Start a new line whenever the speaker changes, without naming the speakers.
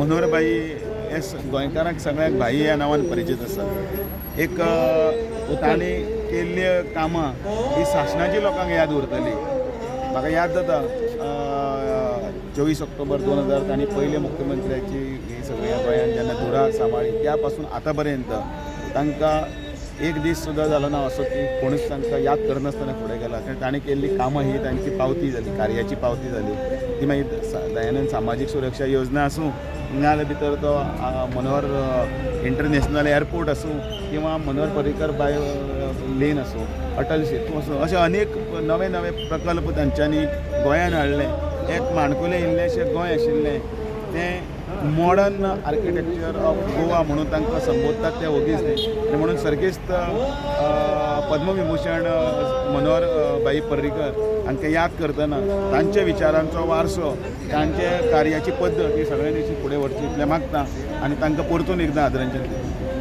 मनोहरबाई हे गोंयकारांक सगळ्याक भाई ह्या नांवान परिचीत आसा. एक तांणी केल्ली कामां ही शासनाची लोकांक याद उरतली. म्हाका याद जाता 24 ऑक्टोबर 2000 तांणी पयले मुख्यमंत्र्याची ही सगळ्या गोंयांत जेन्ना धुरा सांबाळी त्या पासून आतां पर्यंत तांकां एक दीस सुद्दां जालो ना असो की कोणूच तांकां याद करनासतना फुडें गेला. कारण तांणी केल्ली कामां ही तांची पावती जाली, कार्याची पावती जाली. ती मागीर दयानंद सामाजीक सुरक्षा योजना आसूं नाजाल्यार भितर तो मनोहर इंटरनॅशनल एअरपोर्ट आसूं किंवा मनोहर पर्रीकर बाय लेन आसूं, अटल सेतू आसूं, अशे अनेक नवे नवे प्रकल्प तांच्यांनी गोंयांत हाडले. एक माणकुलें इल्लेशें गोंय आशिल्लें तें मॉडर्न आर्किटेक्चर ऑफ गोवा म्हणून तांकां संबोधतात ते ओगीच न्ही. आनी म्हणून सर्गेस्त पद्मविभूषण मनोहर भाई पर्रीकर हांकां याद करतना तांच्या विचारांचो वारसो, तांचे कार्याची पद्दत ही सगळ्यांनी फुडें व्हरची इतलें मागता आनी तांकां परतून एकदां आदरांजली दिता.